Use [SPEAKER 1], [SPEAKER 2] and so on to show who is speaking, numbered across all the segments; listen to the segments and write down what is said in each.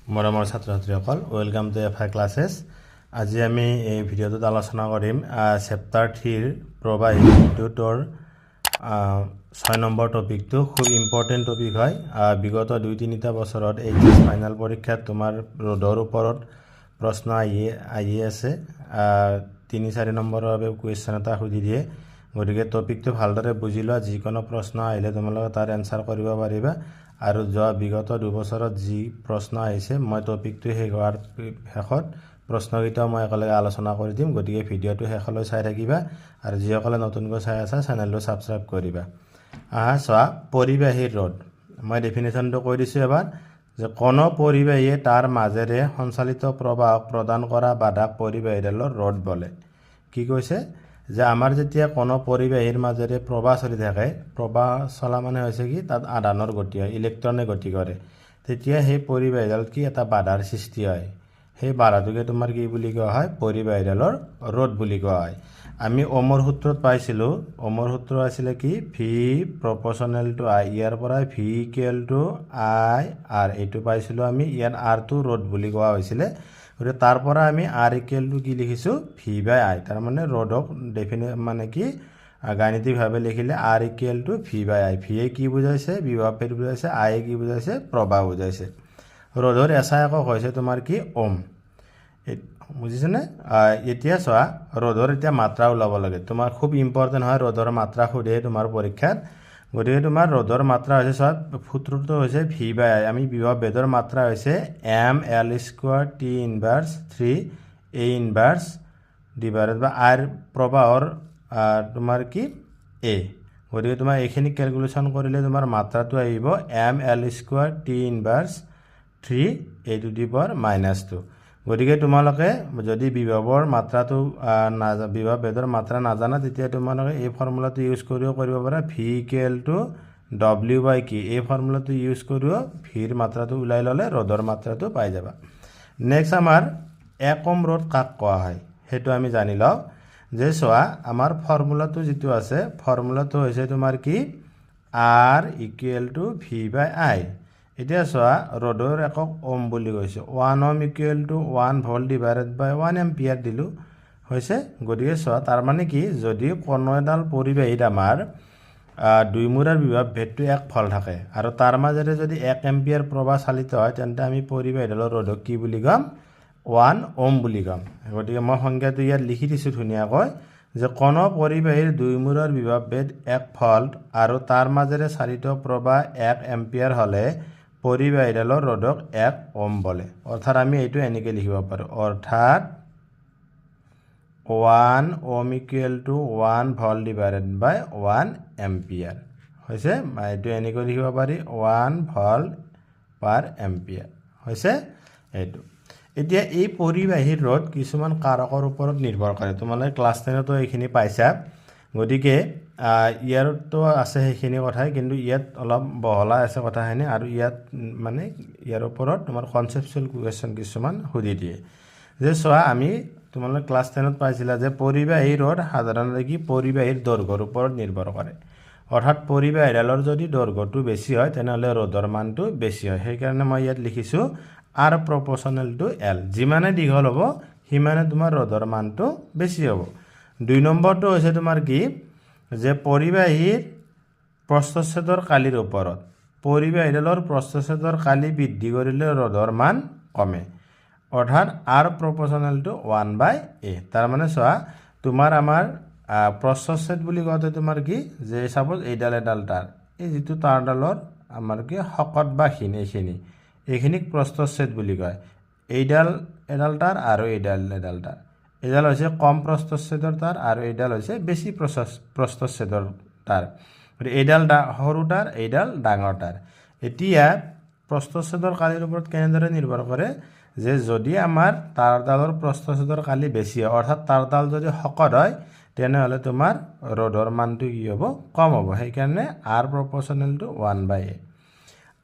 [SPEAKER 1] মৰমৰ ছাত্ৰ-ছাত্ৰীসকল welcome to FI classes. আজি আমি এই ভিডিঅ'টোত আলোচনা কৰিম চেপ্টাৰ 3ৰ প্ৰবাহী বিদ্যুতৰ 6 নম্বৰ টপিকটো খুব ইম্পৰ্টেণ্ট টপিক হয়। বিগত 2-3টা বছৰত এইচএছ ফাইনেল পৰীক্ষাত তোমাৰ ৰ'দৰ ওপৰত প্ৰশ্ন আহি আছে। 3-4 নম্বৰৰ বাবে কুৱেশ্যন এটা সুধি দিয়ে, গতিকে টপিকটো ভালদৰে বুজি লোৱা। যিকোনো প্ৰশ্ন আহিলে তোমালোকে তাৰ এনচাৰ কৰিব পাৰিবা। আৰু যোৱা বিগত 2 বছৰত যি প্ৰশ্ন আহিছে মই টপিকটো শেষ হোৱাৰ শেষত প্ৰশ্নকেইটাও মই একেলগে আলোচনা কৰি দিম, গতিকে ভিডিঅ'টো শেষলৈ চাই থাকিবা। আৰু যিসকলে নতুনকৈ চাই আছা চেনেলটো ছাবস্ক্ৰাইব কৰিবা। চোৱা, পৰিবাহী ৰ'দ। মই ডেফিনেশ্যনটো কৈ দিছোঁ এবাৰ, যে কোনো পৰিবাহীয়ে তাৰ মাজেৰে সঞ্চালিত প্ৰবাহক প্ৰদান কৰা বাধাক পৰিবাহীডালৰ ৰ'দ বোলে। কি কৈছে? যে আমাৰ যেতিয়া কোনো পৰিবাহীৰ মাজেৰে প্ৰবাহ চলি থাকে, প্ৰবাহ চলা মানে হৈছে কি তাত আধানৰ গতি হয়, ইলেক্ট্ৰনে গতি কৰে, তেতিয়া সেই পৰিবাহীডাল কি এটা বাধাৰ সৃষ্টি হয়। সেই বাধাটোকে তোমাৰ কি বুলি কোৱা হয়? পৰিবাহীডালৰ ৰ'দ বুলি কোৱা হয়। আমি ওমৰ সূত্ৰত পাইছিলোঁ, ওমৰ সূত্ৰ আছিলে কি? ভি প্ৰপ'ৰ্চনেল টু আই। ইয়াৰ পৰাই V equal to I R এইটো পাইছিলোঁ আমি। ইয়াত আৰটো ৰ'দ বুলি কোৱা হৈছিলে, গতিকে তাৰ পৰা আমি আৰ ইকুৱেল টু কি লিখিছোঁ? ভি বাই আই। তাৰমানে ৰ'দক মানে কি গাণিতিকভাৱে লিখিলে R equal to V by আই। ভিয়ে কি বুজাইছে? বিভৱ বুজাইছে। আইয়ে কি বুজাইছে? প্ৰবাহ বুজাইছে। ৰ'দৰ এছআই একক হৈছে তোমাৰ কি? ওম। বুজিছেনে? এতিয়া চোৱা, ৰ'দৰ এতিয়া মাত্ৰা ওলাব লাগে। তোমাৰ খুব ইম্পৰ্টেণ্ট হয়, ৰ'দৰ মাত্ৰা সোধে তোমাৰ পৰীক্ষাত। গতিকে তোমাৰ ৰ'দৰ মাত্ৰা হৈছে, চোৱা সূত্ৰটো হৈছে ভি বাই আই। আমি বিভৱ ভেদৰ মাত্ৰা হৈছে M L square T inverse 3 A inverse divided by R প্ৰবাহৰ তোমাৰ কি? এ। গতিকে তোমাৰ এইখিনি কেলকুলেশ্যন কৰিলে তোমাৰ মাত্ৰাটো আহিব M L square T inverse 3 A to the power -2। গতিকে তোমালোকে যদি বিভৱৰ মাত্ৰাটো বিভৱ ভেদৰ মাত্ৰা নাজানা, তেতিয়া তোমালোকে এই ফৰ্মুলাটো ইউজ কৰিও কৰিব পাৰা। ভি ইকুৱেল টু ডব্লিউ বাই কি? এই ফৰ্মুলাটো ইউজ কৰিও ভিৰ মাত্ৰাটো ওলাই ল'লে ৰ'দৰ মাত্ৰাটো পাই যাবা। নেক্সট আমাৰ 1 ওহম ৰ'দ কাক কোৱা হয় সেইটো আমি জানি লওঁ। যে চোৱা, আমাৰ ফৰ্মুলাটো যিটো আছে, ফৰ্মুলাটো হৈছে তোমাৰ কি? R equal to V by I. এতিয়া চোৱা, ৰ'দৰ একক ওম বুলি কৈছোঁ। 1 ohm equal to 1 volt divided by 1 ampere দিলোঁ, হৈছে। গতিকে চোৱা, তাৰমানে কি? যদি কোনো এডাল পৰিবাহীত আমাৰ দুইমূৰাৰ বিভৱ ভেদটো 1 ভল্ট থাকে আৰু তাৰ মাজেৰে যদি 1 এম্পিয়াৰ প্ৰবাহ চালিত হয়, তেন্তে আমি পৰিবাহীডালৰ ৰ'দক কি বুলি ক'ম? 1 ওহম বুলি ক'ম। গতিকে মই সংজ্ঞাটো ইয়াত লিখি দিছোঁ ধুনীয়াকৈ, যে কোনো পৰিবাহীৰ দুইমূৰাৰ বিভৱ ভেদ 1 ভল্ট আৰু তাৰ মাজেৰে চালিত প্ৰবাহ 1 এম্পিয়াৰ হ'লে পৰিবাহীডালৰ ৰ'দক 1 ওহম বোলে। অৰ্থাৎ আমি এইটো এনেকৈ লিখিব পাৰোঁ, অৰ্থাৎ 1 ohm equal to 1 volt divided by 1 ampere, হৈছে। এইটো এনেকৈ লিখিব পাৰি 1 ভল্ট পাৰ এম্পিয়াৰ, হৈছে এইটো। এতিয়া এই পৰিবাহীৰ ৰ'দ কিছুমান কাৰকৰ ওপৰত নিৰ্ভৰ কৰে। তোমালোকে ক্লাছ 10তো এইখিনি পাইছা, গতিকে ইয়াৰতো আছে সেইখিনি কথাই, কিন্তু ইয়াত অলপ বহলাই আছে কথাখিনি। আৰু ইয়াত মানে ইয়াৰ ওপৰত তোমাৰ কনচেপচুৱেল কুৱেশ্যন কিছুমান সুধি দিয়ে। যে চোৱা, আমি তোমালোকে ক্লাছ 10ত পাইছিলা যে পৰিবাহী ৰ'দ সাধাৰণতে কি? পৰিবাহীৰ দৈৰ্ঘ্যৰ ওপৰত নিৰ্ভৰ কৰে। অৰ্থাৎ পৰিবাহীডালৰ যদি দৈৰ্ঘ্যটো বেছি হয়, তেনেহ'লে ৰ'দৰ মানটো বেছি হয়। সেইকাৰণে মই ইয়াত লিখিছোঁ আৰ প্ৰপ'ৰ্চনেল টু এল। যিমানে দীঘল হ'ব সিমানে তোমাৰ ৰ'দৰ মানটো বেছি হ'ব। 2 নম্বৰটো হৈছে তোমাৰ কি? যে পৰিবাহীৰ প্ৰস্থচ্ছেদৰ কালিৰ ওপৰত। পৰিবাহীডালৰ প্ৰস্থচ্ছেদৰ কালি বৃদ্ধি কৰিলে ৰ'দৰ মান কমে। অৰ্থাৎ আৰ প্ৰপ'ৰ্চনেল টু 1 বাই এ। তাৰমানে চোৱা, তোমাৰ আমাৰ প্ৰস্থচ্ছেদ বুলি কওঁতে তোমাৰ কি? যে চাপ'জ এডাল তাঁৰ, এই যিটো তাঁৰডালৰ আমাৰ কি শকত বা ক্ষীণ, এইখিনিক প্ৰস্থচ্ছেদ বুলি কয়। এডাল তাঁৰ আৰু এডাল তাঁৰ। এডাল হৈছে কম প্ৰস্থচ্ছেদৰ তাঁৰ আৰু এডাল হৈছে বেছি প্ৰস্থচ্ছেদৰ তাঁৰ। গতিকে এইডাল সৰু তাঁৰ, এইডাল ডাঙৰ তাঁৰ। এতিয়া প্ৰস্থচ্ছেদৰ কালিৰ ওপৰত কেনেদৰে নিৰ্ভৰ কৰে? যে যদি আমাৰ তাঁৰডালৰ প্ৰস্থচ্ছেদৰ কালি বেছি হয়, অৰ্থাৎ তাঁৰডাল যদি শকত হয়, তেনেহ'লে তোমাৰ ৰ'দৰ মানটো কি হ'ব? কম হ'ব। সেইকাৰণে আৰ প্ৰপ'ৰ্চনেল টু 1 বাই এ।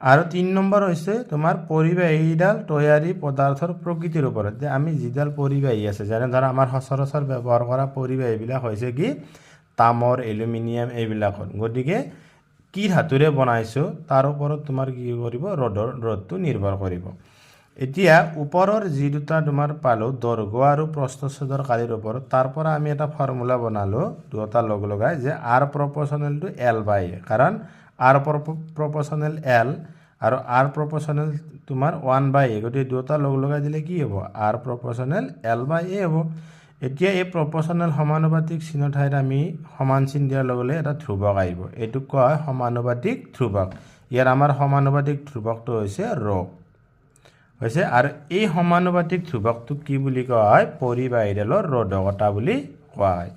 [SPEAKER 1] আৰু 3 নম্বৰ হৈছে তোমাৰ পৰিবাহীডাল তৈয়াৰী পদাৰ্থৰ প্ৰকৃতিৰ ওপৰত। যে আমি যিডাল পৰিবাহী আছে, যেনে ধৰা আমাৰ সচৰাচৰ ব্যৱহাৰ কৰা পৰিবাহীবিলাক হৈছে কি? তামৰ, এলুমিনিয়াম এইবিলাকৰ। গতিকে কি ধাতুৰে বনাইছোঁ তাৰ ওপৰত তোমাৰ কি কৰিব? ৰ'দটো নিৰ্ভৰ কৰিব। এতিয়া ওপৰৰ যি দুটা তোমাৰ পালোঁ দৈৰ্ঘ্য আৰু প্ৰস্থচ্ছেদৰ কালিৰ ওপৰত তাৰ পৰা আমি এটা ফৰ্মুলা বনালোঁ দুটা লগ লগাই যে R proportional to L by A কাৰণ R proportional L আৰু R proportional তোমাৰ 1 by A গতিকে দুটা লগ লগাই দিলে কি হ'ব R proportional L by A হ'ব এতিয়া এই proportional সমানুপাতিক চিহ্ন ঠাইত আমি সমান চিন দিয়াৰ লগে লগে এটা ধ্ৰুৱক আহিব এইটো কোৱা হয় সমানুপাতিক ধ্ৰুৱক ইয়াৰ আমাৰ সমানুপাতিক ধ্ৰুৱকটো হৈছে rho হৈছে আৰু এই সমানুপাতিক ধ্ৰুৱকটো কি বুলি কোৱা হয় পৰিবাহীডালৰ ৰোধকতা বুলি কোৱা হয়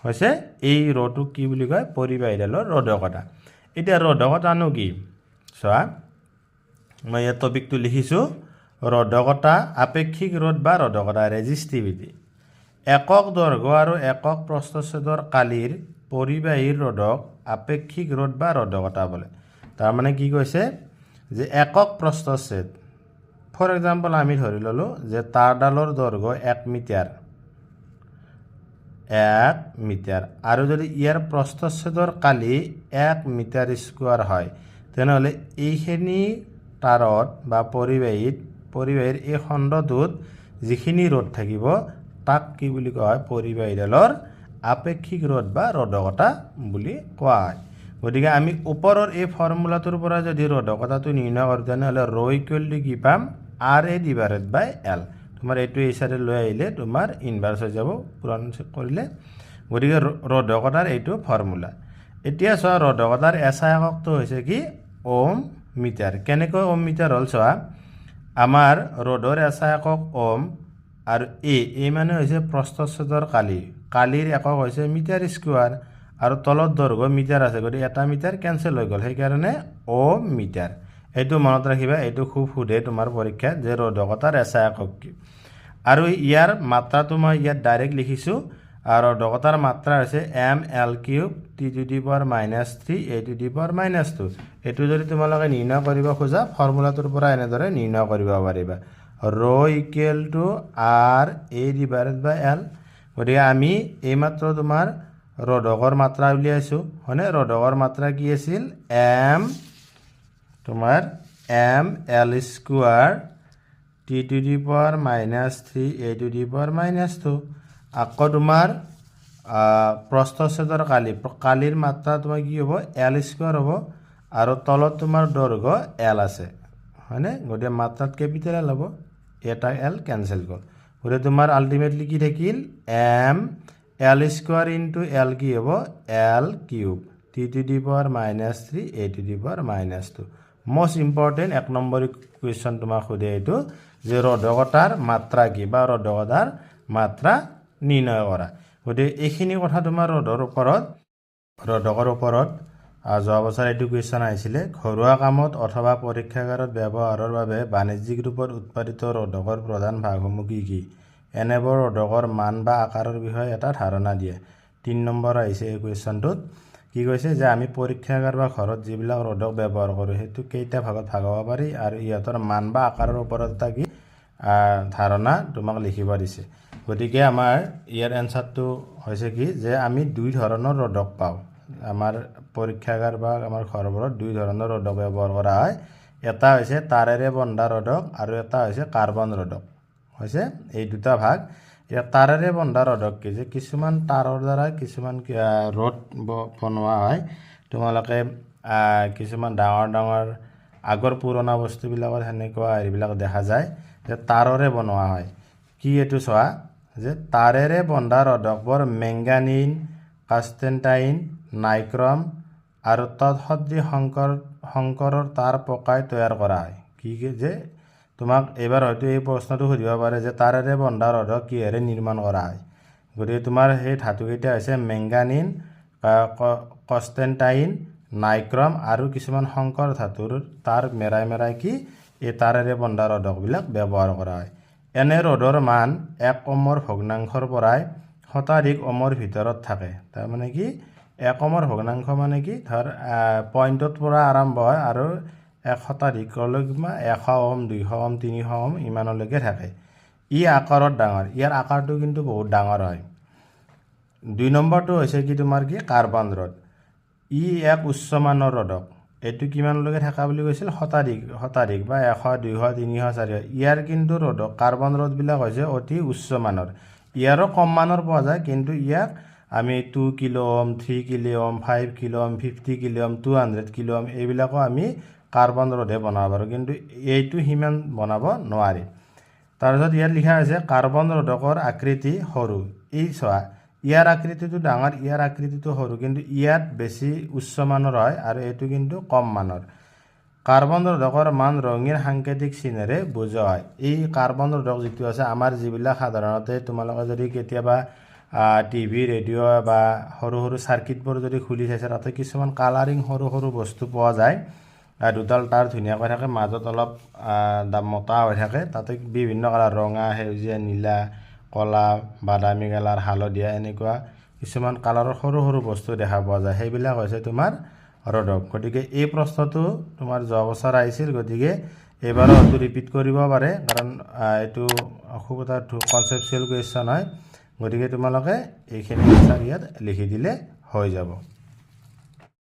[SPEAKER 1] হৈছে এই ৰ'টো কি বুলি কয় পৰিবাহীডালৰ ৰোধকতা এতিয়া ৰোধকতানো কি চোৱা মই এই টপিকটো লিখিছোঁ ৰোধকতা আপেক্ষিক ৰোধ বা ৰোধকতা ৰেজিষ্টিভিটি একক দৈৰ্ঘ্য আৰু একক প্ৰস্থচ্ছেদৰ কালিৰ পৰিবাহীৰ ৰোধক আপেক্ষিক ৰোধ বা ৰোধকতা বোলে তাৰমানে কি কৈছে যে একক প্ৰস্থচ্ছেদ ফৰ এক্সাম্পল আমি ধৰি ললোঁ যে তাঁৰডালৰ দৈৰ্ঘ্য 1 মিটাৰ আৰু যদি ইয়াৰ প্ৰস্থচ্ছেদৰ কালি 1 মিটাৰ স্কোৱাৰ হয় তেনেহ'লে এইখিনি তাঁৰত বা পৰিবাহীৰ এই খণ্ডটোত যিখিনি ৰোধ থাকিব তাক কি বুলি কোৱা হয় পৰিবাহীডালৰ আপেক্ষিক ৰোধ বা ৰোধকতা বুলি কোৱা হয় গতিকে আমি ওপৰৰ এই ফৰ্মুলাটোৰ পৰা যদি ৰোধকতাটো নিৰ্ণয় কৰোঁ তেনেহ'লে rho ইকুৱেল টু কি পাম RA ডিভাইডেড বাই L তোমাৰ এইটো এই চাইডে লৈ আহিলে তোমাৰ ইনভাৰ্স হৈ যাব পূৰণ কৰিলে গতিকে ৰোধকতাৰ এইটো ফৰ্মুলা এতিয়া চোৱা ৰোধকতাৰ এছা এককটো হৈছে কি ওম মিটাৰ কেনেকৈ ওম মিটাৰ হ'ল চোৱা আমাৰ ৰোধৰ এছা একক ওম আৰু এ মানে হৈছে প্ৰস্থচ্ছেদৰ কালিৰ একক হৈছে মিটাৰ স্কোৱাৰ আৰু তলত দৈৰ্ঘ্য মিটাৰ আছে গতিকে এটা মিটাৰ কেনসেল হৈ গ'ল সেইকাৰণে ওম মিটাৰ এইটো মনত ৰাখিবা এইটো খুব সোধে তোমাৰ পৰীক্ষাত যে ৰোধকতাৰ এছা একক কি আৰু ইয়াৰ মাত্ৰাটো মই ইয়াত ডাইৰেক্ট লিখিছোঁ আৰু ৰোধকতাৰ মাত্ৰা হৈছে ml³ (t⁻³ (a⁻²) এইটো যদি তোমালোকে নিৰ্ণয় কৰিব খোজা ফৰ্মুলাটোৰ পৰা এনেদৰে নিৰ্ণয় কৰিব পাৰিবা rho equal to RA divided by L গতিকে আমি এইমাত্ৰ তোমাৰ ৰোধকৰ মাত্ৰা উলিয়াইছোঁ হয়নে ৰোধকৰ মাত্ৰা কি আছিল ml² (t⁻³ (a⁻²) আকৌ তোমাৰ প্ৰস্থচ্ছেদৰ কালিৰ মাত্ৰা তোমাৰ কি হ'ব L² হ'ব আৰু তলত তোমাৰ দৈৰ্ঘ্য L আছে হয়নে গতিকে মাত্ৰাত কেপিটেল L হ'ব এটা L কেনসেল গ'ল গতিকে তোমাৰ আলটিমেটলি কি থাকিল ml² ইনটু L কি হ'ব L³ (t⁻³ (a⁻²) most important 1 number question তোমাক সোধে এইটো যে ৰোধকতাৰ মাত্ৰা কি বা ৰোধকতাৰ মাত্ৰা নিৰ্ণয় কৰা গতিকে এইখিনি কথা তোমাৰ ৰোধকৰ ওপৰত যোৱা বছৰ এইটো কুৱেশ্যন আহিছিলে ঘৰুৱা কামত অথবা পৰীক্ষাগাৰত ব্যৱহাৰৰ বাবে বাণিজ্যিক ৰূপত উৎপাদিত ৰোধকৰ প্ৰধান ভাগসমূহ কি এনেবোৰ ৰোধকৰ মান বা আকাৰৰ বিষয়ে এটা ধাৰণা দিয়ে 3 নম্বৰ আহিছে এই কুৱেশ্যনটোত কি কৈছে যে আমি পৰীক্ষাগাৰ বা ঘৰত যিবিলাক ৰোধক ব্যৱহাৰ কৰোঁ সেইটো কেইটা ভাগত ভাগাব পাৰি আৰু ইহঁতৰ মান বা আকাৰৰ ওপৰত এটা কি ধাৰণা তোমাক লিখিব দিছে গতিকে আমাৰ ইয়াৰ এনসাৰটো হৈছে কি যে আমি দুই ধৰণৰ ৰোধক পাওঁ আমাৰ পৰীক্ষাগাৰ বা আমাৰ ঘৰবোৰত দুই ধৰণৰ ৰোধক ব্যৱহাৰ কৰা হয় এটা হৈছে তাৰেৰে বন্ধা ৰোধক আৰু এটা হৈছে কাৰ্বন ৰোধক হৈছে এই দুটা ভাগ ইয়াৰ তাৰেৰে বন্ধা ৰোধক কি যে কিছুমান তাৰৰ দ্বাৰা কিছুমান ৰোধ বনোৱা হয় তোমালোকে কিছুমান ডাঙৰ আগৰ পুৰণা বস্তুবিলাকত সেনেকুৱা এইবিলাক দেখা যায় যে তাৰৰে বনোৱা হয় কি এইটো চোৱা যে তাৰেৰে বন্ধা ৰোধকবোৰ মেংগানিন কাষ্টেনটাইন নাইক্ৰম আৰু তৎসদৃশ শংকৰৰ তাঁৰ পকাই তৈয়াৰ কৰা হয় কি যে তোমাক এবাৰ হয়তো এই প্ৰশ্নটো সুধিব পাৰে যে তাৰেৰে বন্ধা ৰোধক কিহেৰে নিৰ্মাণ কৰা হয় গতিকে তোমাৰ সেই ধাতুকেইটা হৈছে মেংগানিন কষ্টেনটাইন নাইক্ৰম আৰু কিছুমান শংকৰ ধাতুৰ তাঁৰ মেৰাই কি এই তাৰেৰে বন্ধা ৰোধকবিলাক ব্যৱহাৰ কৰা হয় এনে ৰোধৰ মান 1 ওমৰ ভগ্নাংশৰ পৰাই শতাধিক ওমৰ ভিতৰত থাকে তাৰমানে কি 1 ওমৰ ভগ্নাংশ মানে কি ধৰ পইণ্টৰ পৰা আৰম্ভ হয় আৰু 1 শতাধিকলৈকে 100 ওম 200 ওম 300 ওম ইমানলৈকে থাকে ই আকাৰত ডাঙৰ ইয়াৰ আকাৰটো কিন্তু বহুত ডাঙৰ হয় 2 নম্বৰটো হৈছে কি তোমাৰ কি কাৰ্বন ৰোধ ই এক উচ্চ মানৰ ৰোধক এইটো কিমানলৈকে থকা বুলি কৈছিল শতাধিক বা 100 200 300 400 ইয়াৰ কিন্তু ৰ'ধক কাৰ্বন ৰ'ধবিলাক হৈছে অতি উচ্চ মানৰ ইয়াৰো কম মানৰ পোৱা যায় কিন্তু ইয়াক আমি 2 kilo ohm 3 kilo ohm 5 kilo ohm 50 kilo ohm 200 kilo ohm এইবিলাকো আমি কাৰ্বন ৰ'ধে বনাব পাৰোঁ কিন্তু এইটো সিমান বনাব নোৱাৰি তাৰপিছত ইয়াত লিখা আছে কাৰ্বন ৰ'ধকৰ আকৃতি সৰু এই চোৱা ইয়াৰ আকৃতিটো ডাঙৰ ইয়াৰ আকৃতিটো সৰু কিন্তু ইয়াত বেছি উচ্চ মানৰ হয় আৰু এইটো কিন্তু কম মানৰ কাৰ্বন ৰ'ধকৰ মান ৰঙীন সাংকেতিক চিহ্নেৰে বুজোৱা হয় এই কাৰ্বন ৰ'ধক যিটো আছে আমাৰ যিবিলাক সাধাৰণতে তোমালোকে যদি কেতিয়াবা টিভি ৰেডিঅ' বা সৰু সৰু চাৰ্কিটবোৰ যদি খুলি চাইছে তাতে কিছুমান কালাৰিং সৰু বস্তু পোৱা যায় দুডাল তাৰ ধুনীয়াকৈ থাকে মাজত অলপ মোটা হৈ থাকে তাতে বিভিন্ন কালাৰ ৰঙা সেউজীয়া নীলা কলা বাদামী কালাৰ হালধীয়া এনেকুৱা কিছুমান কালাৰৰ সৰু বস্তু দেখা পোৱা যায় সেইবিলাক হৈছে তোমাৰ ৰ'ধক গতিকে এই প্ৰশ্নটো তোমাৰ যোৱা বছৰ আহিছিল গতিকে এবাৰো হয়তো ৰিপিট কৰিব পাৰে কাৰণ এইটো খুব এটা কনচেপচুৱেল কুৱেশ্যন হয় গতিকে তোমালোকে এইখিনি আনসাৰ ইয়াত লিখি দিলে হৈ যাব